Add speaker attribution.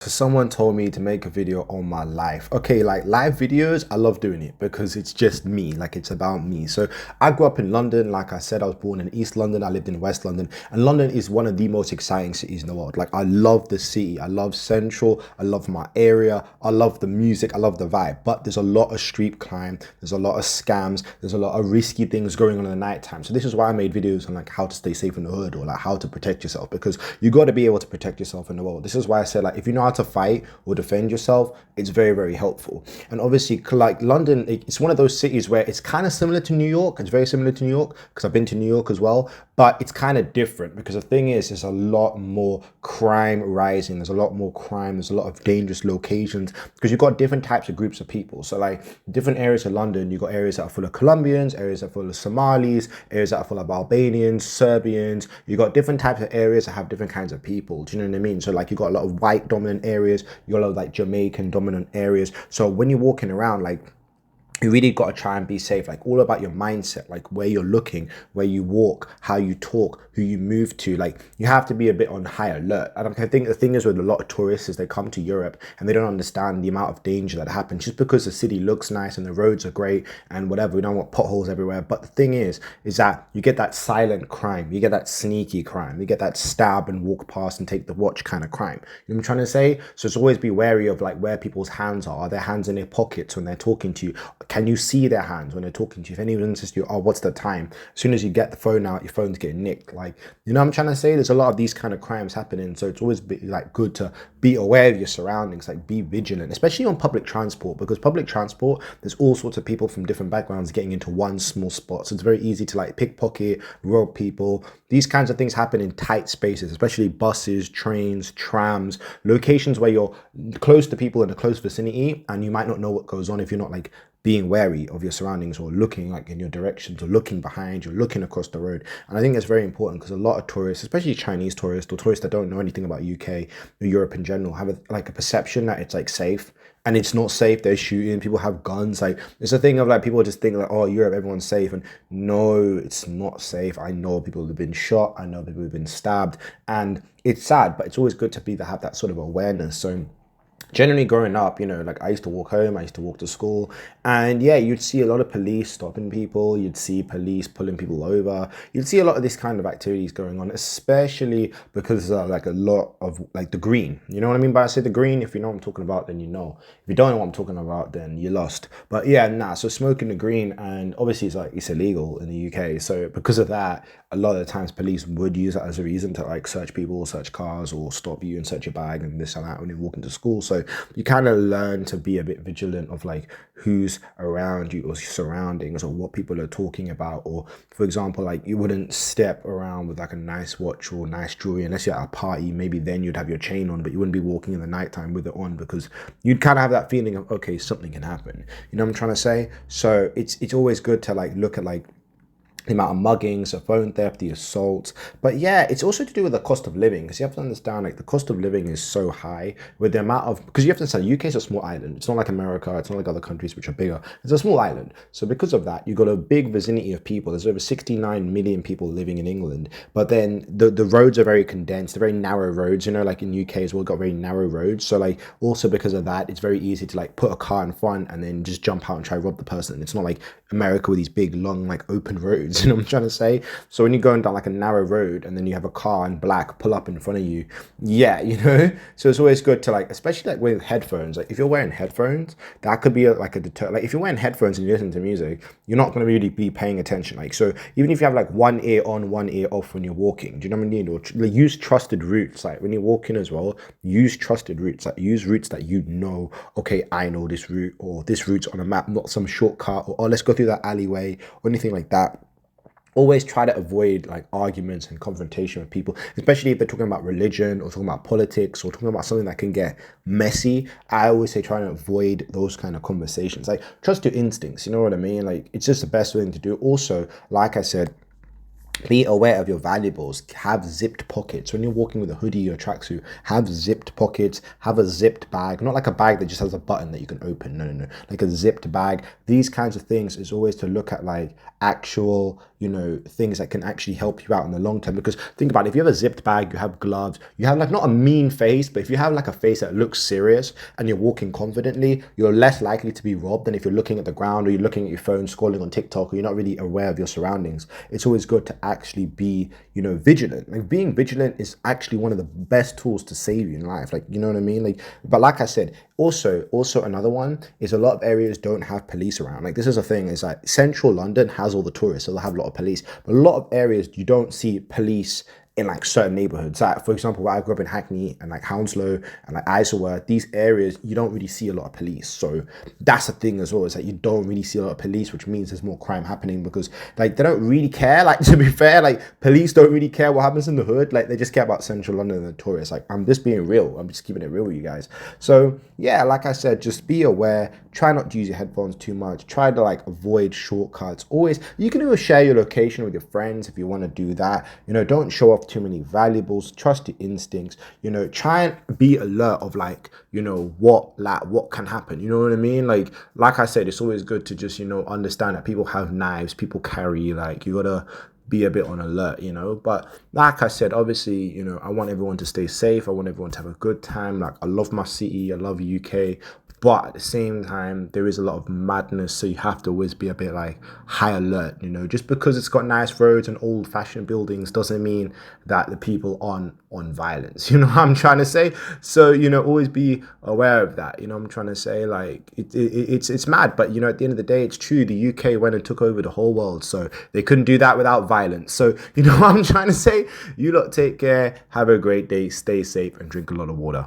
Speaker 1: So someone told me to make a video on my life. Okay, like live videos, I love doing it because it's just me, like it's about me. So I grew up in London. Like I said, I was born in East London. I lived in West London, and London is one of the most exciting cities in the world. Like I love the city. I love Central. I love my area. I love the music. I love the vibe. But there's a lot of street crime. There's a lot of scams. There's a lot of risky things going on in the nighttime. So this is why I made videos on like how to stay safe in the hood or like how to protect yourself, because you got to be able to protect yourself in the world. This is why I said, like, if you know how to fight or defend yourself, it's very, very helpful. And obviously, like London, it's one of those cities where it's kind of similar to New York. It's very similar to New York because I've been to New York as well, but it's kind of different because the thing is, there's a lot more crime rising. There's a lot more crime. There's a lot of dangerous locations because you've got different types of groups of people. So like different areas of London, you've got areas that are full of Colombians, areas that are full of Somalis, areas that are full of Albanians, Serbians. You've got different types of areas that have different kinds of people. Do you know what I mean? So like you've got a lot of white dominant areas, you got a lot of like Jamaican dominant areas. So when you're walking around, like, you really got to try and be safe, like all about your mindset, like where you're looking, where you walk, how you talk, who you move to. Like you have to be a bit on high alert. And I think the thing is with a lot of tourists is they come to Europe and they don't understand the amount of danger that happens just because the city looks nice and the roads are great and whatever. We don't want potholes everywhere. But the thing is that you get that silent crime, you get that sneaky crime, you get that stab and walk past and take the watch kind of crime. You know what I'm trying to say? So it's always be wary of like where people's hands are. Are their hands in their pockets when they're talking to you? Can you see their hands when they're talking to you? If anyone says to you, oh, what's the time? As soon as you get the phone out, your phone's getting nicked. Like, you know what I'm trying to say? There's a lot of these kind of crimes happening. So it's always like good to be aware of your surroundings, like be vigilant, especially on public transport, because public transport, there's all sorts of people from different backgrounds getting into one small spot. So it's very easy to like pickpocket, rob people. These kinds of things happen in tight spaces, especially buses, trains, trams, locations where you're close to people in a close vicinity and you might not know what goes on if you're not like being wary of your surroundings or looking like in your directions or looking behind you, looking across the road. And I think it's very important because a lot of tourists, especially Chinese tourists or tourists that don't know anything about UK or Europe in general, have like a perception that it's like safe, and it's not safe. They're shooting, people have guns. Like it's a thing of like people just think like, oh, Europe, everyone's safe, and no, it's not safe. I know people have been shot, I know people have been stabbed, and it's sad, but it's always good to be to have that sort of awareness. So generally growing up, you know, like I used to walk home, I used to walk to school, and yeah, you'd see a lot of police stopping people, you'd see police pulling people over, you'd see a lot of this kind of activities going on, especially because like a lot of like the green. You know what I mean by I say the green? If you know what I'm talking about, then you know. If you don't know what I'm talking about, then you're lost. But yeah, nah, so smoking the green, and obviously it's like it's illegal in the UK. So because of that, a lot of the times police would use that as a reason to like search people, search cars, or stop you and search your bag and this and that when you're walking to school. So you kind of learn to be a bit vigilant of like who's around you or surroundings or what people are talking about. Or for example, like you wouldn't step around with like a nice watch or nice jewelry unless you're at a party. Maybe then you'd have your chain on, but you wouldn't be walking in the nighttime with it on because you'd kind of have that feeling of, okay, something can happen. You know what I'm trying to say? So it's always good to like look at like the amount of muggings, the phone theft, the assaults. But yeah, it's also to do with the cost of living, because you have to understand like the cost of living is so high with the amount of, because you have to understand UK is a small island. It's not like America, it's not like other countries which are bigger. It's a small island. So because of that, you've got a big vicinity of people. There's over 69 million people living in England. But then the roads are very condensed, they're very narrow roads, you know, like in UK as well, got very narrow roads. So like also because of that, it's very easy to like put a car in front and then just jump out and try to rob the person. It's not like America with these big long like open roads. You know what I'm trying to say? So when you're going down like a narrow road and then you have a car in black pull up in front of you, yeah, you know. So it's always good to like, especially like with headphones. Like if you're wearing headphones, that could be like a deter. Like if you're wearing headphones and you listen to music, you're not going to really be paying attention. Like so, even if you have like one ear on, one ear off when you're walking, do you know what I mean? Or use trusted routes. Like when you're walking as well, use trusted routes. Like use routes that you know. Okay, I know this route, or this route's on a map, not some shortcut, or oh, let's go through that alleyway or anything like that. Always try to avoid like arguments and confrontation with people, especially if they're talking about religion or talking about politics or talking about something that can get messy. I always say try to avoid those kind of conversations. Like trust your instincts, you know what I mean? Like it's just the best thing to do. Also, like I said, Be aware of your valuables. Have zipped pockets. When you're walking with a hoodie or tracksuit, have zipped pockets. Have a zipped bag. Not like a bag that just has a button that you can open. No, no, no. Like a zipped bag. These kinds of things is always to look at like actual, you know, things that can actually help you out in the long term. Because think about it, if you have a zipped bag, you have gloves, you have like not a mean face, but if you have like a face that looks serious and you're walking confidently, you're less likely to be robbed than if you're looking at the ground or you're looking at your phone, scrolling on TikTok, or you're not really aware of your surroundings. It's always good to actually be, you know, vigilant. Like being vigilant is actually one of the best tools to save you in life. Like, you know what I mean? Like, but like I said, also another one is a lot of areas don't have police around. Like this is a thing, is like central London has all the tourists, so they'll have a lot of police. But a lot of areas you don't see police in like certain neighborhoods. Like for example, where I grew up in Hackney and like Hounslow and like Isleworth, these areas you don't really see a lot of police. So that's the thing as well, is that you don't really see a lot of police, which means there's more crime happening because like they don't really care. Like to be fair, like police don't really care what happens in the hood. Like they just care about central London and the tourists. Like I'm just being real. I'm just keeping it real with you guys. So yeah, like I said, just be aware. Try not to use your headphones too much. Try to like avoid shortcuts. Always, you can always share your location with your friends if you want to do that. You know, don't show off too many valuables. Trust your instincts. You know, try and be alert of like, you know, what can happen. You know what I mean? Like I said, it's always good to just, you know, understand that people have knives, people carry, like you gotta be a bit on alert, you know. But like I said, obviously, you know, I want everyone to stay safe. I want everyone to have a good time. Like I love my city, I love UK, but at the same time there is a lot of madness, so you have to always be a bit like high alert. You know, just because it's got nice roads and old fashioned buildings doesn't mean that the people aren't on violence. You know what I'm trying to say? So, you know, always be aware of that. You know what I'm trying to say? Like it's mad, but you know, at the end of the day, it's true. The UK went and took over the whole world, so they couldn't do that without violence. So you know what I'm trying to say? You lot take care, have a great day, stay safe, and drink a lot of water.